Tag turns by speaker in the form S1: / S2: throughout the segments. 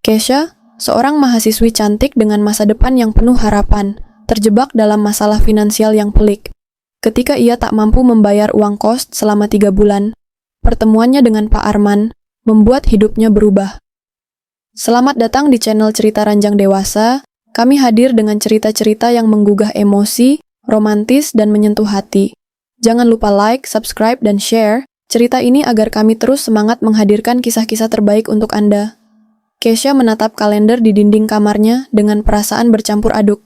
S1: Kesha, seorang mahasiswi cantik dengan masa depan yang penuh harapan, terjebak dalam masalah finansial yang pelik. Ketika ia tak mampu membayar uang kos selama 3 bulan, pertemuannya dengan Pak Arman membuat hidupnya berubah. Selamat datang di channel Cerita Ranjang Dewasa. Kami hadir dengan cerita-cerita yang menggugah emosi, romantis, dan menyentuh hati. Jangan lupa like, subscribe, dan share cerita ini agar kami terus semangat menghadirkan kisah-kisah terbaik untuk Anda. Kesha menatap kalender di dinding kamarnya dengan perasaan bercampur aduk.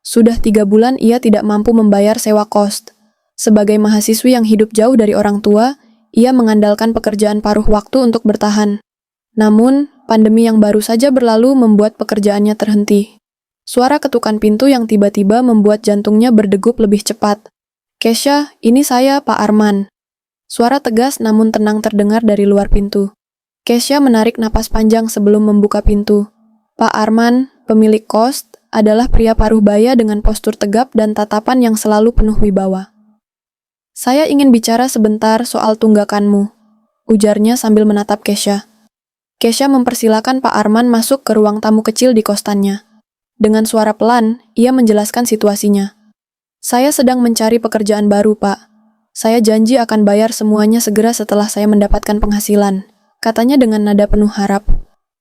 S1: Sudah 3 bulan ia tidak mampu membayar sewa kos. Sebagai mahasiswi yang hidup jauh dari orang tua, ia mengandalkan pekerjaan paruh waktu untuk bertahan. Namun, pandemi yang baru saja berlalu membuat pekerjaannya terhenti. Suara ketukan pintu yang tiba-tiba membuat jantungnya berdegup lebih cepat. "Kesha, ini saya, Pak Arman." Suara tegas namun tenang terdengar dari luar pintu. Kesha menarik napas panjang sebelum membuka pintu. Pak Arman, pemilik kos, adalah pria paruh baya dengan postur tegap dan tatapan yang selalu penuh wibawa. "Saya ingin bicara sebentar soal tunggakanmu," ujarnya sambil menatap Kesha. Kesha mempersilakan Pak Arman masuk ke ruang tamu kecil di kostannya. Dengan suara pelan, ia menjelaskan situasinya. "Saya sedang mencari pekerjaan baru, Pak. Saya janji akan bayar semuanya segera setelah saya mendapatkan penghasilan," katanya dengan nada penuh harap.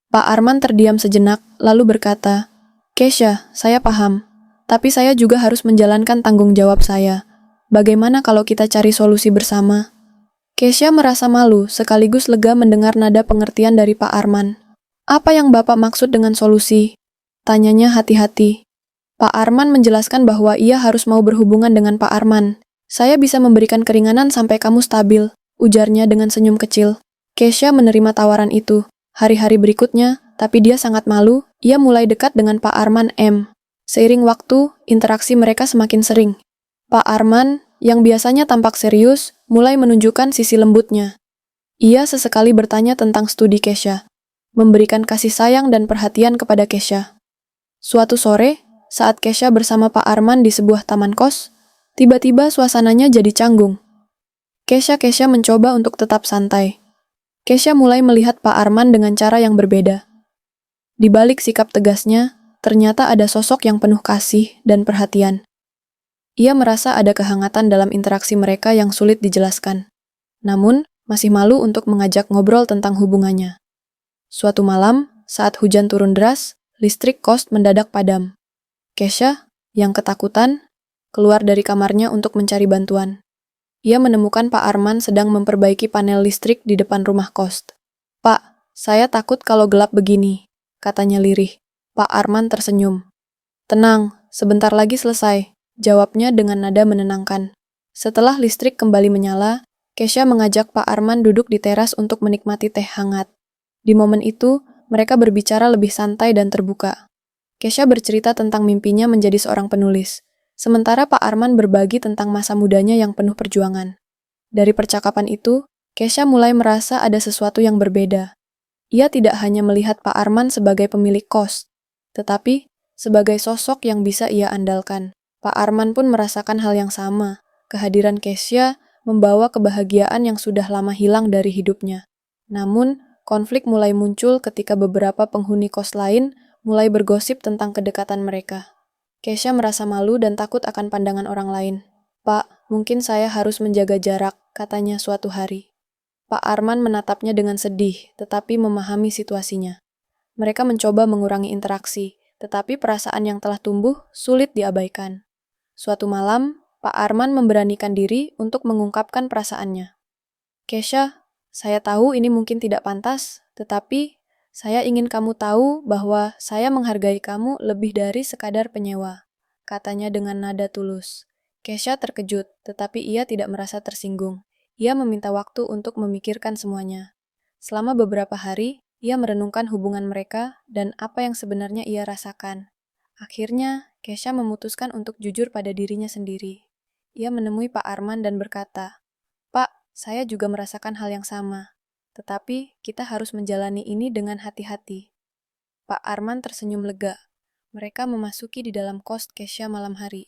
S1: Pak Arman terdiam sejenak, lalu berkata, "Kesha, saya paham. Tapi saya juga harus menjalankan tanggung jawab saya. Bagaimana kalau kita cari solusi bersama?" Kesha merasa malu, sekaligus lega mendengar nada pengertian dari Pak Arman. "Apa yang Bapak maksud dengan solusi?" tanyanya hati-hati. Pak Arman menjelaskan bahwa ia harus mau berhubungan dengan Pak Arman. "Saya bisa memberikan keringanan sampai kamu stabil," ujarnya dengan senyum kecil. Kesha menerima tawaran itu. Hari-hari berikutnya, tapi dia sangat malu, ia mulai dekat dengan Pak Arman M. Seiring waktu, interaksi mereka semakin sering. Pak Arman, yang biasanya tampak serius, mulai menunjukkan sisi lembutnya. Ia sesekali bertanya tentang studi Kesha, memberikan kasih sayang dan perhatian kepada Kesha. Suatu sore, saat Kesha bersama Pak Arman di sebuah taman kos, tiba-tiba suasananya jadi canggung. Kesha mencoba untuk tetap santai. Kesha mulai melihat Pak Arman dengan cara yang berbeda. Di balik sikap tegasnya, ternyata ada sosok yang penuh kasih dan perhatian. Ia merasa ada kehangatan dalam interaksi mereka yang sulit dijelaskan. Namun, masih malu untuk mengajak ngobrol tentang hubungannya. Suatu malam, saat hujan turun deras, listrik kos mendadak padam. Kesha, yang ketakutan, keluar dari kamarnya untuk mencari bantuan. Ia menemukan Pak Arman sedang memperbaiki panel listrik di depan rumah kos. "Pak, saya takut kalau gelap begini," katanya lirih. Pak Arman tersenyum. "Tenang, sebentar lagi selesai," jawabnya dengan nada menenangkan. Setelah listrik kembali menyala, Kesha mengajak Pak Arman duduk di teras untuk menikmati teh hangat. Di momen itu, mereka berbicara lebih santai dan terbuka. Kesha bercerita tentang mimpinya menjadi seorang penulis. Sementara Pak Arman berbagi tentang masa mudanya yang penuh perjuangan. Dari percakapan itu, Kesha mulai merasa ada sesuatu yang berbeda. Ia tidak hanya melihat Pak Arman sebagai pemilik kos, tetapi sebagai sosok yang bisa ia andalkan. Pak Arman pun merasakan hal yang sama. Kehadiran Kesha membawa kebahagiaan yang sudah lama hilang dari hidupnya. Namun, konflik mulai muncul ketika beberapa penghuni kos lain mulai bergosip tentang kedekatan mereka. Kesha merasa malu dan takut akan pandangan orang lain. "Pak, mungkin saya harus menjaga jarak," katanya suatu hari. Pak Arman menatapnya dengan sedih, tetapi memahami situasinya. Mereka mencoba mengurangi interaksi, tetapi perasaan yang telah tumbuh sulit diabaikan. Suatu malam, Pak Arman memberanikan diri untuk mengungkapkan perasaannya. "Kesha, saya tahu ini mungkin tidak pantas, tetapi saya ingin kamu tahu bahwa saya menghargai kamu lebih dari sekadar penyewa," katanya dengan nada tulus. Kesha terkejut, tetapi ia tidak merasa tersinggung. Ia meminta waktu untuk memikirkan semuanya. Selama beberapa hari, ia merenungkan hubungan mereka dan apa yang sebenarnya ia rasakan. Akhirnya, Kesha memutuskan untuk jujur pada dirinya sendiri. Ia menemui Pak Arman dan berkata, "Pak, saya juga merasakan hal yang sama. Tetapi, kita harus menjalani ini dengan hati-hati." Pak Arman tersenyum lega. Mereka memasuki di dalam kos Kesha malam hari.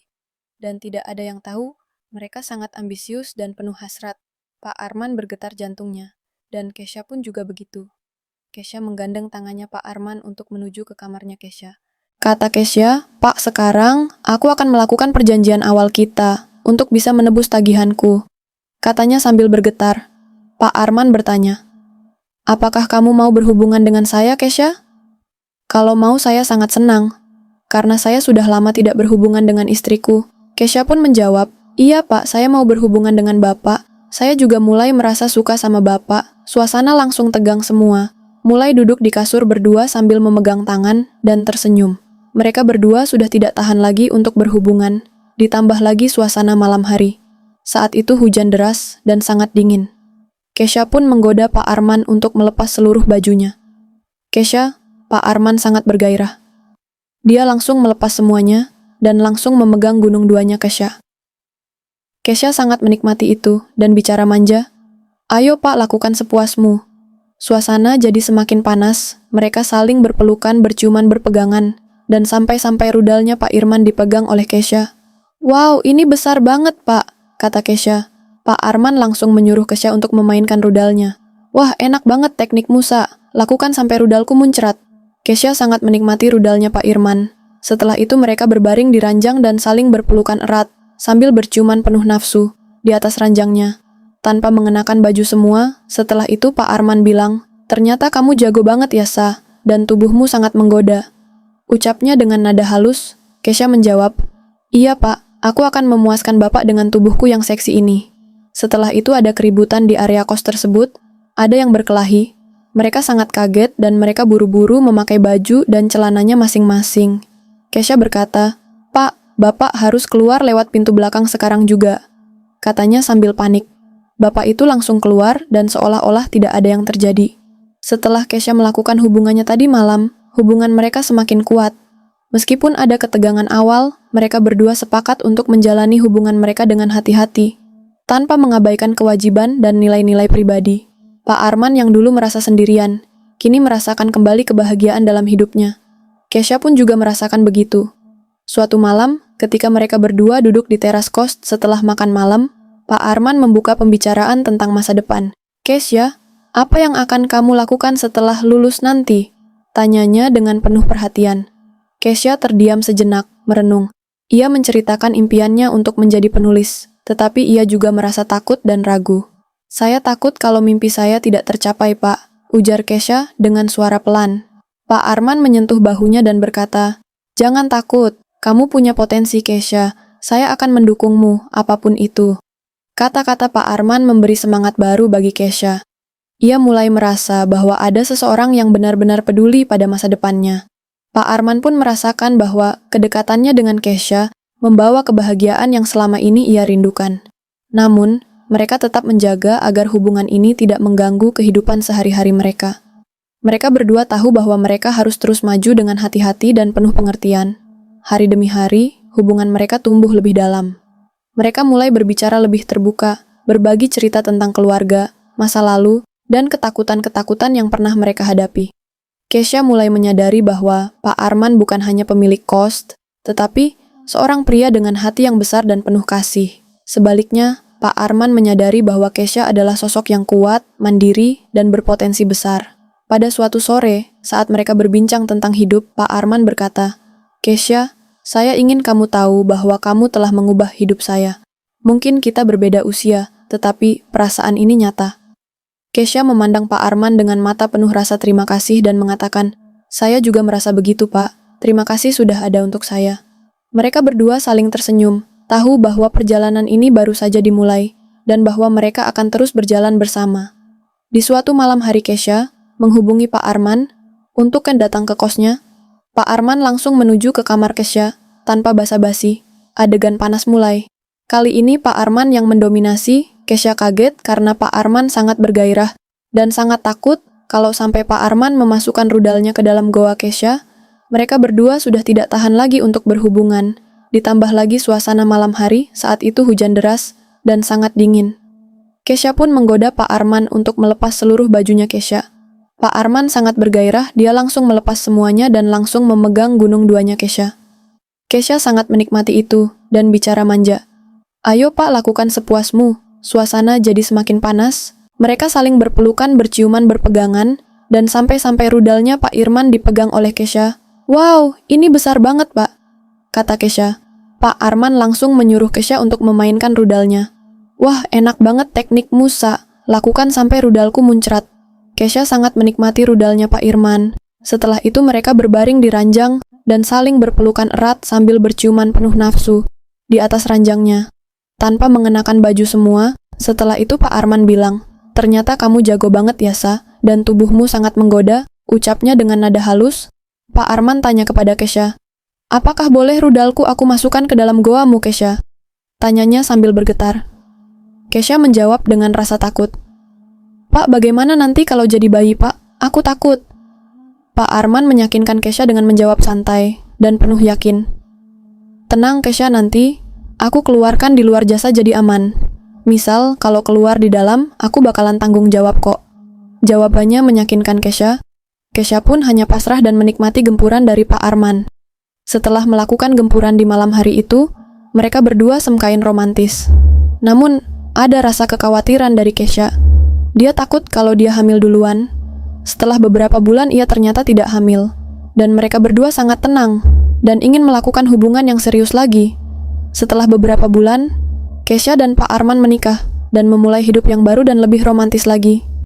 S1: Dan tidak ada yang tahu, mereka sangat ambisius dan penuh hasrat. Pak Arman bergetar jantungnya, dan Kesha pun juga begitu. Kesha menggandeng tangannya Pak Arman untuk menuju ke kamarnya Kesha. Kata Kesha, "Pak, sekarang aku akan melakukan perjanjian awal kita untuk bisa menebus tagihanku," katanya sambil bergetar. Pak Arman bertanya, "Apakah kamu mau berhubungan dengan saya, Kesha?" "Kalau mau saya sangat senang, karena saya sudah lama tidak berhubungan dengan istriku." Kesha pun menjawab, "Iya Pak, saya mau berhubungan dengan Bapak. Saya juga mulai merasa suka sama Bapak." Suasana langsung tegang semua. Mulai duduk di kasur berdua sambil memegang tangan dan tersenyum. Mereka berdua sudah tidak tahan lagi untuk berhubungan, ditambah lagi suasana malam hari. Saat itu hujan deras dan sangat dingin. Kesha pun menggoda Pak Arman untuk melepas seluruh bajunya. "Kesha," Pak Arman sangat bergairah. Dia langsung melepas semuanya dan langsung memegang gunung duanya Kesha. Kesha sangat menikmati itu dan bicara manja, "Ayo Pak, lakukan sepuasmu." Suasana jadi semakin panas, mereka saling berpelukan, berciuman, berpegangan, dan sampai-sampai rudalnya Pak Irman dipegang oleh Kesha. "Wow, ini besar banget Pak," kata Kesha. Pak Arman langsung menyuruh Kesha untuk memainkan rudalnya. "Wah, enak banget teknik Musa, lakukan sampai rudalku muncrat." Kesha sangat menikmati rudalnya Pak Irman. Setelah itu mereka berbaring di ranjang dan saling berpelukan erat, sambil berciuman penuh nafsu di atas ranjangnya. Tanpa mengenakan baju semua, setelah itu Pak Arman bilang, "Ternyata kamu jago banget ya, Sa, dan tubuhmu sangat menggoda." Ucapnya dengan nada halus. Kesha menjawab, "Iya Pak, aku akan memuaskan Bapak dengan tubuhku yang seksi ini." Setelah itu ada keributan di area kos tersebut, ada yang berkelahi. Mereka sangat kaget dan mereka buru-buru memakai baju dan celananya masing-masing. Kesha berkata, "Pak, Bapak harus keluar lewat pintu belakang sekarang juga," katanya sambil panik. Bapak itu langsung keluar dan seolah-olah tidak ada yang terjadi. Setelah Kesha melakukan hubungannya tadi malam, hubungan mereka semakin kuat. Meskipun ada ketegangan awal, mereka berdua sepakat untuk menjalani hubungan mereka dengan hati-hati, tanpa mengabaikan kewajiban dan nilai-nilai pribadi. Pak Arman yang dulu merasa sendirian, kini merasakan kembali kebahagiaan dalam hidupnya. Kesha pun juga merasakan begitu. Suatu malam, ketika mereka berdua duduk di teras kos setelah makan malam, Pak Arman membuka pembicaraan tentang masa depan. "Kesha, apa yang akan kamu lakukan setelah lulus nanti?" tanyanya dengan penuh perhatian. Kesha terdiam sejenak, merenung. Ia menceritakan impiannya untuk menjadi penulis, tetapi ia juga merasa takut dan ragu. "Saya takut kalau mimpi saya tidak tercapai, Pak," ujar Kesha dengan suara pelan. Pak Arman menyentuh bahunya dan berkata, "Jangan takut, kamu punya potensi Kesha, saya akan mendukungmu, apapun itu." Kata-kata Pak Arman memberi semangat baru bagi Kesha. Ia mulai merasa bahwa ada seseorang yang benar-benar peduli pada masa depannya. Pak Arman pun merasakan bahwa kedekatannya dengan Kesha membawa kebahagiaan yang selama ini ia rindukan. Namun, mereka tetap menjaga agar hubungan ini tidak mengganggu kehidupan sehari-hari mereka. Mereka berdua tahu bahwa mereka harus terus maju dengan hati-hati dan penuh pengertian. Hari demi hari, hubungan mereka tumbuh lebih dalam. Mereka mulai berbicara lebih terbuka, berbagi cerita tentang keluarga, masa lalu, dan ketakutan-ketakutan yang pernah mereka hadapi. Kesha mulai menyadari bahwa Pak Arman bukan hanya pemilik kos, tetapi seorang pria dengan hati yang besar dan penuh kasih. Sebaliknya, Pak Arman menyadari bahwa Kesha adalah sosok yang kuat, mandiri, dan berpotensi besar. Pada suatu sore, saat mereka berbincang tentang hidup, Pak Arman berkata, "Kesha, saya ingin kamu tahu bahwa kamu telah mengubah hidup saya. Mungkin kita berbeda usia, tetapi perasaan ini nyata." Kesha memandang Pak Arman dengan mata penuh rasa terima kasih dan mengatakan, "Saya juga merasa begitu, Pak. Terima kasih sudah ada untuk saya." Mereka berdua saling tersenyum, tahu bahwa perjalanan ini baru saja dimulai, dan bahwa mereka akan terus berjalan bersama. Di suatu malam hari Kesha menghubungi Pak Arman untuk datang ke kosnya. Pak Arman langsung menuju ke kamar Kesha tanpa basa-basi. Adegan panas mulai. Kali ini Pak Arman yang mendominasi. Kesha kaget karena Pak Arman sangat bergairah dan sangat takut kalau sampai Pak Arman memasukkan rudalnya ke dalam goa Kesha. Mereka berdua sudah tidak tahan lagi untuk berhubungan. Ditambah lagi suasana malam hari, saat itu hujan deras dan sangat dingin. Kesha pun menggoda Pak Arman untuk melepas seluruh bajunya Kesha. Pak Arman sangat bergairah, dia langsung melepas semuanya dan langsung memegang gunung duanya Kesha. Kesha sangat menikmati itu dan bicara manja. "Ayo Pak, lakukan sepuasmu." Suasana jadi semakin panas. Mereka saling berpelukan, berciuman, berpegangan, dan sampai-sampai rudalnya Pak Irman dipegang oleh Kesha. "Wow, ini besar banget, Pak," kata Kesha. Pak Arman langsung menyuruh Kesha untuk memainkan rudalnya. "Wah, enak banget teknikmu, Sa. Lakukan sampai rudalku muncrat." Kesha sangat menikmati rudalnya Pak Irman. Setelah itu mereka berbaring di ranjang dan saling berpelukan erat sambil berciuman penuh nafsu di atas ranjangnya. Tanpa mengenakan baju semua, setelah itu Pak Arman bilang, "Ternyata kamu jago banget ya, Sa, dan tubuhmu sangat menggoda," ucapnya dengan nada halus. Pak Arman tanya kepada Kesha, "Apakah boleh rudalku aku masukkan ke dalam goamu, Kesha?" Tanyanya sambil bergetar. Kesha menjawab dengan rasa takut. "Pak, bagaimana nanti kalau jadi bayi, Pak? Aku takut." Pak Arman meyakinkan Kesha dengan menjawab santai dan penuh yakin. "Tenang, Kesha, nanti aku keluarkan di luar jasa jadi aman. Misal, kalau keluar di dalam, aku bakalan tanggung jawab kok." Jawabannya meyakinkan Kesha. Kesha pun hanya pasrah dan menikmati gempuran dari Pak Arman. Setelah melakukan gempuran di malam hari itu, mereka berdua semkain romantis. Namun, ada rasa kekhawatiran dari Kesha. Dia takut kalau dia hamil duluan. Setelah beberapa bulan ia ternyata tidak hamil, dan mereka berdua sangat tenang dan ingin melakukan hubungan yang serius lagi. Setelah beberapa bulan, Kesha dan Pak Arman menikah dan memulai hidup yang baru dan lebih romantis lagi.